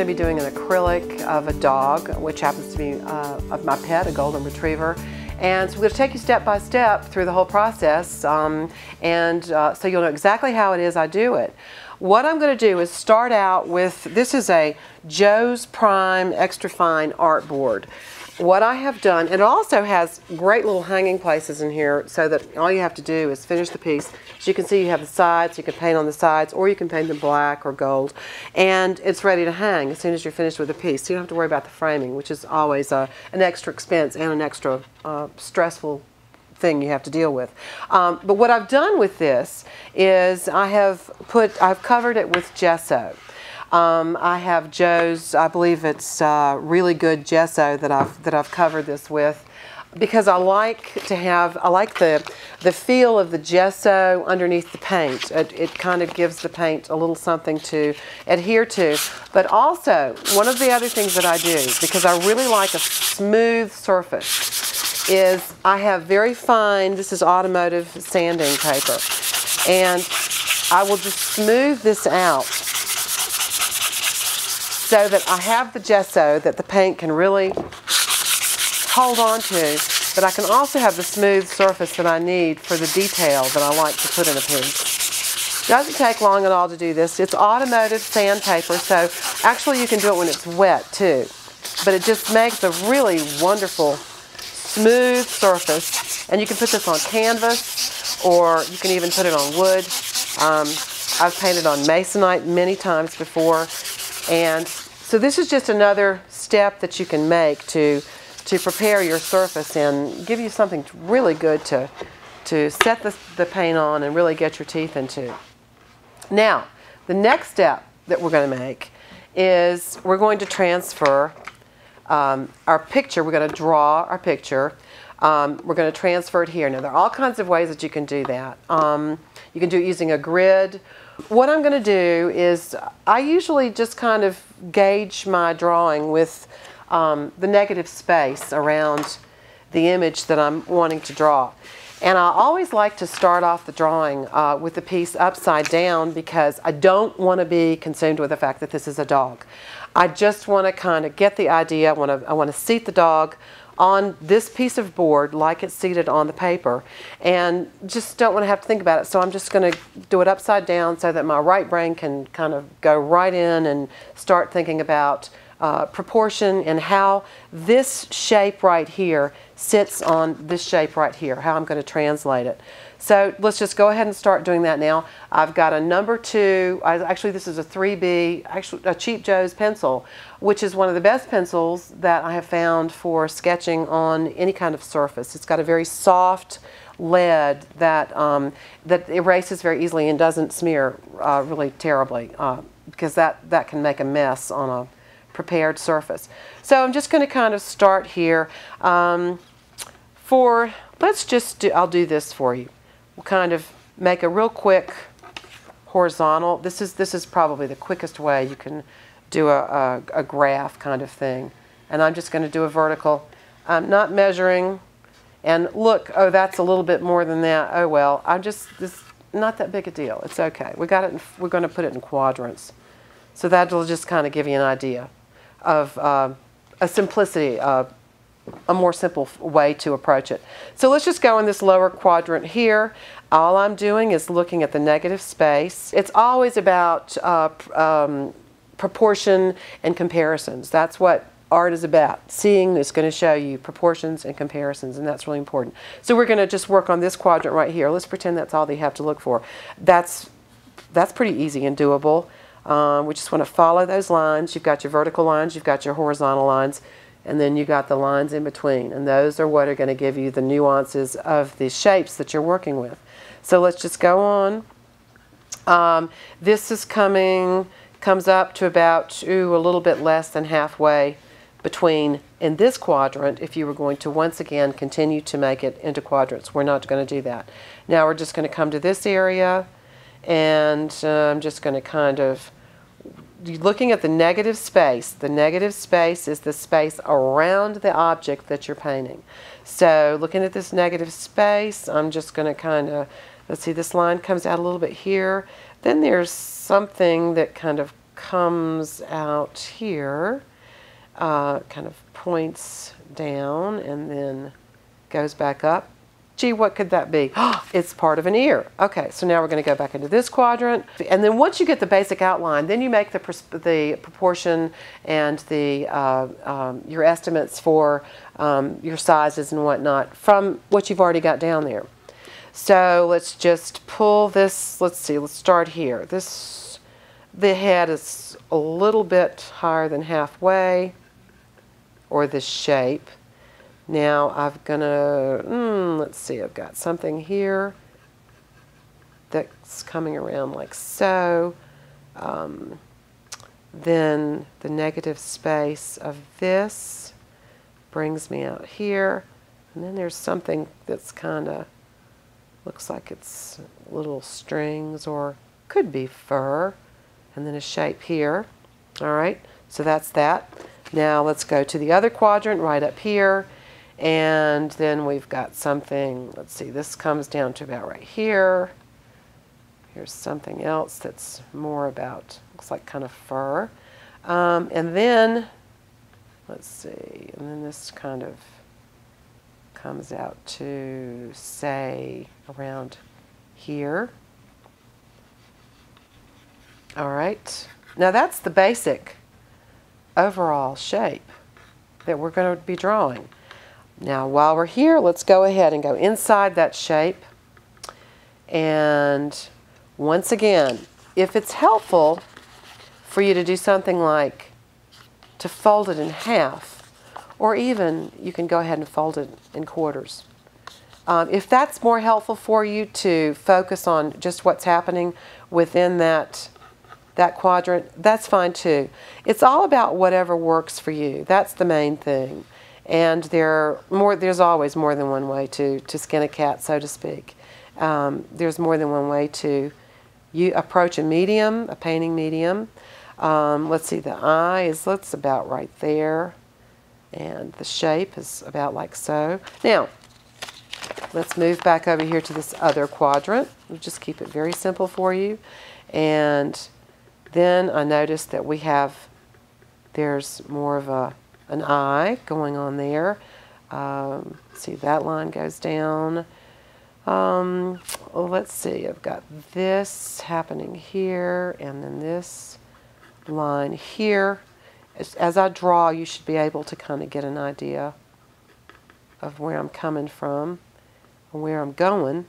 going to be doing an acrylic of a dog, which happens to be of my pet, a golden retriever. And so we're going to take you step by step through the whole process, so you'll know exactly how it is I do it. What I'm going to do is start out with, this is a Joe's Prime Extra Fine art board. What I have done, and it also has great little hanging places in here so that all you have to do is finish the piece. As you can see, you have the sides, you can paint on the sides, or you can paint them black or gold, and it's ready to hang as soon as you're finished with the piece. So you don't have to worry about the framing, which is always an extra expense and an extra stressful thing you have to deal with. But what I've done with this is I've covered it with gesso. I have Joe's, I believe it's really good gesso that I've covered this with, because I like the feel of the gesso underneath the paint. It kind of gives the paint a little something to adhere to. But also, one of the other things that I do, because I really like a smooth surface, is I have very fine, this is automotive sanding paper, and I will just smooth this out so that I have the gesso that the paint can really hold on to, but I can also have the smooth surface that I need for the detail that I like to put in a piece. It doesn't take long at all to do this. It's automotive sandpaper, so actually you can do it when it's wet too, but it just makes a really wonderful smooth surface, and you can put this on canvas or you can even put it on wood. I've painted on masonite many times before. And so this is just another step that you can make to prepare your surface and give you something really good to set the paint on and really get your teeth into. Now, the next step that we're going to make is we're going to transfer our picture. We're going to draw our picture. We're going to transfer it here. Now, there are all kinds of ways that you can do that. You can do it using a grid. What I'm going to do is I usually just kind of gauge my drawing with the negative space around the image that I'm wanting to draw. And I always like to start off the drawing with the piece upside down, because I don't want to be consumed with the fact that this is a dog. I just want to kind of get the idea. I want to seat the dog on this piece of board like it's seated on the paper, and just don't want to have to think about it. So I'm just going to do it upside down so that my right brain can kind of go right in and start thinking about proportion and how this shape right here sits on this shape right here, how I'm going to translate it. So let's just go ahead and start doing that now. I've got a number 2, actually this is a 3B, actually a Cheap Joe's pencil, which is one of the best pencils that I have found for sketching on any kind of surface. It's got a very soft lead that erases very easily and doesn't smear really terribly, because that can make a mess on a prepared surface. So I'm just going to kind of start here. I'll do this for you. We'll kind of make a real quick horizontal. This is probably the quickest way you can do a graph kind of thing. And I'm just going to do a vertical. I'm not measuring. And look, oh, that's a little bit more than that. Oh well, not that big a deal. It's okay. We're going to put it in quadrants. So that'll just kind of give you an idea of a simplicity, a more simple way to approach it. So let's just go in this lower quadrant here. All I'm doing is looking at the negative space. It's always about proportion and comparisons. That's what art is about. Seeing is going to show you proportions and comparisons, and that's really important. So we're going to just work on this quadrant right here. Let's pretend that's all they have to look for. That's pretty easy and doable. We just want to follow those lines. You've got your vertical lines, you've got your horizontal lines, and then you got the lines in between, and those are what are going to give you the nuances of the shapes that you're working with. So let's just go on. This is comes up to about a little bit less than halfway between in this quadrant. If you were going to once again continue to make it into quadrants, we're not going to do that. Now we're just going to come to this area, and I'm just going to kind of looking at the negative space. The negative space is the space around the object that you're painting. So looking at this negative space, I'm just going to kind of, let's see, this line comes out a little bit here. Then there's something that kind of comes out here, kind of points down and then goes back up. Gee, what could that be? It's part of an ear. Okay, so now we're going to go back into this quadrant. And then once you get the basic outline, then you make the proportion and the your estimates for your sizes and whatnot from what you've already got down there. So let's just pull this. Let's see, let's start here. The head is a little bit higher than halfway, or this shape. Now I'm gonna, let's see, I've got something here that's coming around like so. Then the negative space of this brings me out here. And then there's something that's kind of, looks like it's little strings or could be fur. And then a shape here. All right, so that's that. Now let's go to the other quadrant right up here. And then we've got something, let's see, this comes down to about right here. Here's something else that's more about, looks like kind of fur. And then, let's see, and then this kind of comes out to, say, around here. All right, now that's the basic overall shape that we're going to be drawing. Now, while we're here, let's go ahead and go inside that shape. And once again, if it's helpful for you to do something like to fold it in half, or even you can go ahead and fold it in quarters. If that's more helpful for you to focus on just what's happening within that quadrant, that's fine too. It's all about whatever works for you. That's the main thing. And there's always more than one way to skin a cat, so to speak. There's more than one way to approach a medium, a painting medium. Let's see, the eye is about right there. And the shape is about like so. Now, let's move back over here to this other quadrant. We'll just keep it very simple for you. And then I noticed that there's more of an eye going on there. See, that line goes down. Well, let's see, I've got this happening here, and then this line here. As I draw, you should be able to kind of get an idea of where I'm coming from and where I'm going.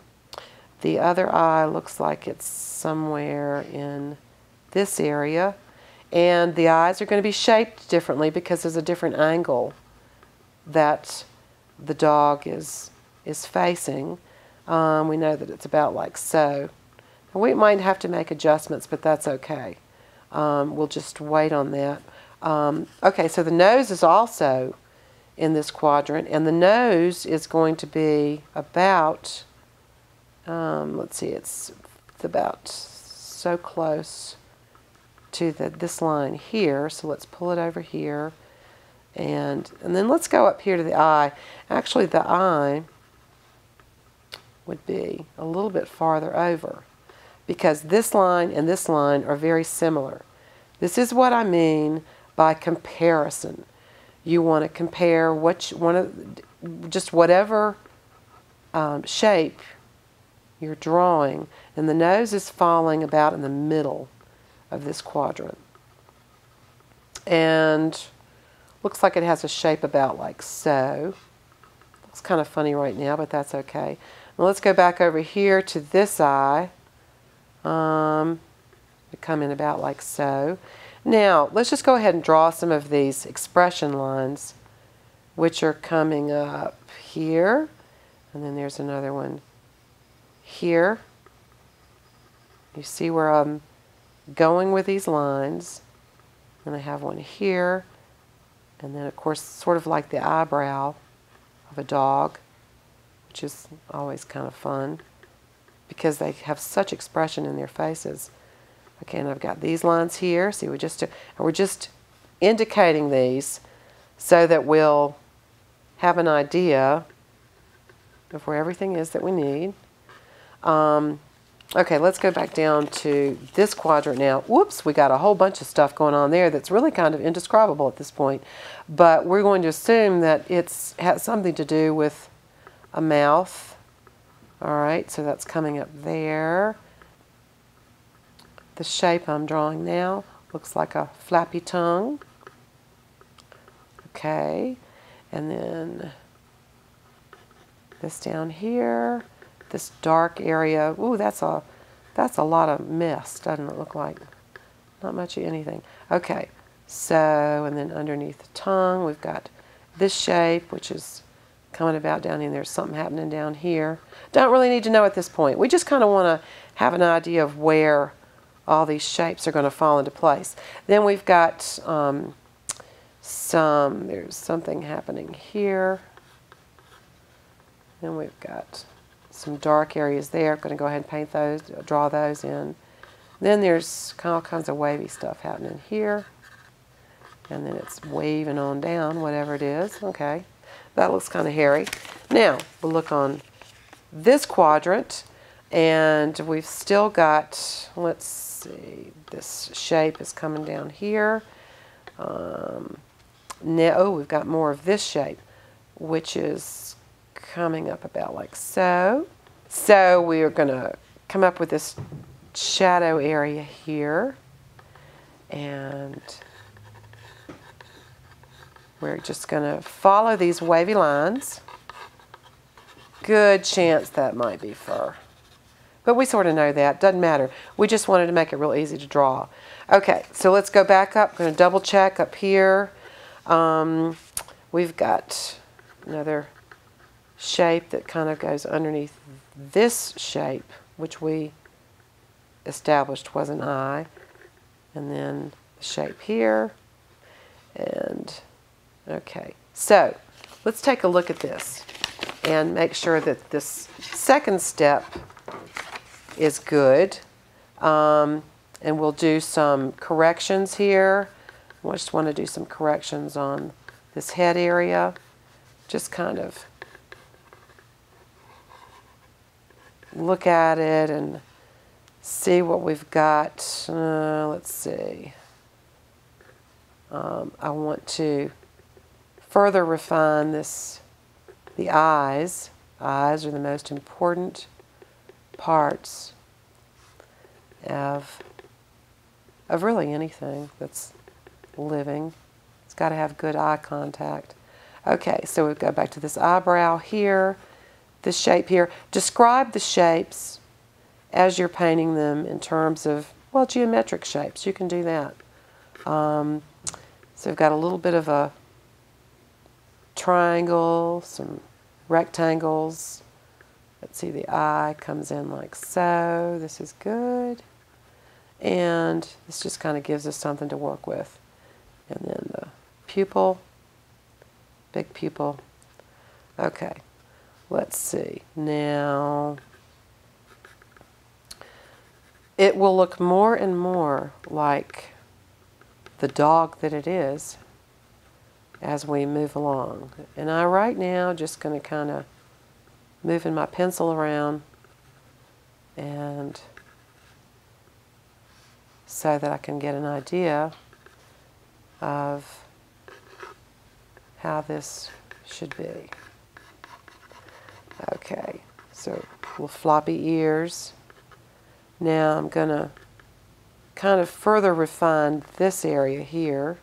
The other eye looks like it's somewhere in this area. And the eyes are going to be shaped differently because there's a different angle that the dog is facing. We know that it's about like so. And we might have to make adjustments, but that's okay. We'll just wait on that. Okay, so the nose is also in this quadrant, and the nose is going to be about, let's see, it's about so close to this line here, so let's pull it over here, and then let's go up here to the eye. Actually, the eye would be a little bit farther over because this line and this line are very similar. This is what I mean by comparison. You want to compare just whatever shape you're drawing, and the nose is falling about in the middle of this quadrant. And looks like it has a shape about like so. Looks kind of funny right now, but that's okay. Now let's go back over here to this eye. Come in about like so. Now, let's just go ahead and draw some of these expression lines, which are coming up here. And then there's another one here. You see where I'm going with these lines. And I have one here. And then, of course, sort of like the eyebrow of a dog, which is always kind of fun because they have such expression in their faces. Okay, and I've got these lines here. See, we're just indicating these so that we'll have an idea of where everything is that we need. Okay, let's go back down to this quadrant now. Whoops, we got a whole bunch of stuff going on there that's really kind of indescribable at this point. But we're going to assume that it has something to do with a mouth. All right, so that's coming up there. The shape I'm drawing now looks like a flappy tongue. Okay, and then this down here. This dark area, ooh, that's a lot of mist, doesn't it look like? Not much of anything. Okay, so, and then underneath the tongue, we've got this shape, which is coming about down in there. There's something happening down here. Don't really need to know at this point. We just kind of want to have an idea of where all these shapes are going to fall into place. Then we've got there's something happening here. Then we've got some dark areas there. I'm going to go ahead and paint those, draw those in. Then there's all kinds of wavy stuff happening here. And then it's waving on down, whatever it is. Okay, that looks kind of hairy. Now, we'll look on this quadrant, and we've still got, let's see, this shape is coming down here. Now, oh, we've got more of this shape, which is coming up about like so. So we are going to come up with this shadow area here, and we're just going to follow these wavy lines. Good chance that might be fur, but we sort of know that. Doesn't matter. We just wanted to make it real easy to draw. Okay, so let's go back up. I'm going to double check up here. We've got another shape that kind of goes underneath this shape, which we established was an eye, and then the shape here, and okay, so let's take a look at this and make sure that this second step is good, and we'll do some corrections here. I just want to do some corrections on this head area, just kind of look at it and see what we've got. Let's see. I want to further refine this, the eyes. Eyes are the most important parts of really anything that's living. It's got to have good eye contact. Okay, so we go back to this eyebrow here, this shape here. Describe the shapes as you're painting them in terms of, well, geometric shapes. You can do that. So we've got a little bit of a triangle, some rectangles. Let's see, the eye comes in like so. This is good. And this just kind of gives us something to work with. And then the pupil, big pupil. Okay, let's see. Now, it will look more and more like the dog that it is as we move along. And I right now just going to kind of moving my pencil around, and so that I can get an idea of how this should be. Okay, so little floppy ears. Now I'm going to kind of further refine this area here.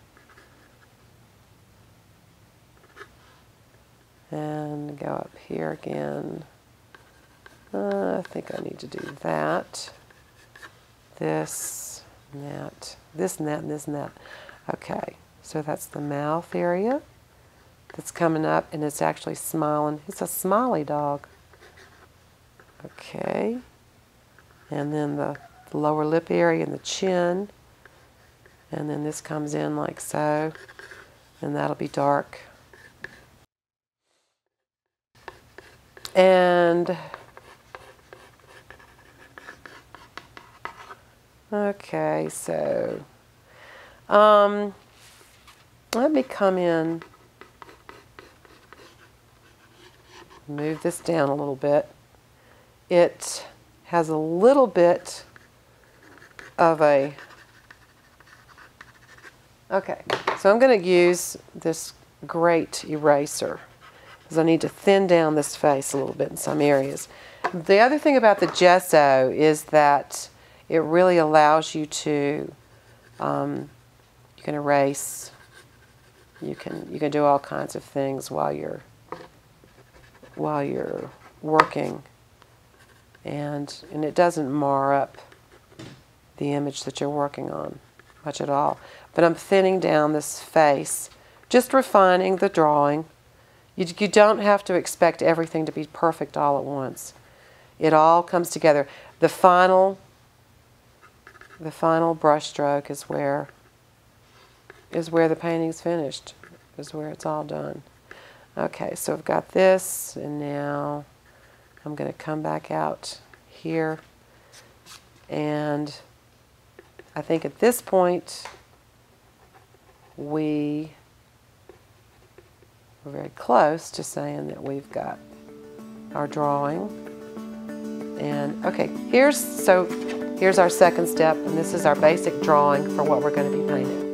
And go up here again. I think I need to do that. This and that. This and that and this and that. Okay, so that's the mouth area that's coming up, and it's actually smiling. It's a smiley dog. Okay. And then the lower lip area and the chin. And then this comes in like so. And that'll be dark. And okay, so let me come in, move this down a little bit. It has a little bit of a... Okay, so I'm going to use this great eraser because I need to thin down this face a little bit in some areas. The other thing about the gesso is that it really allows you to, you can erase, you can do all kinds of things while you're working, and it doesn't mar up the image that you're working on much at all. But I'm thinning down this face, just refining the drawing. You don't have to expect everything to be perfect all at once. It all comes together. The final brush stroke is where the painting's finished, is where it's all done. Okay, so I've got this, and now I'm going to come back out here, and I think at this point we're very close to saying that we've got our drawing. And okay, here's our second step, and this is our basic drawing for what we're going to be painting.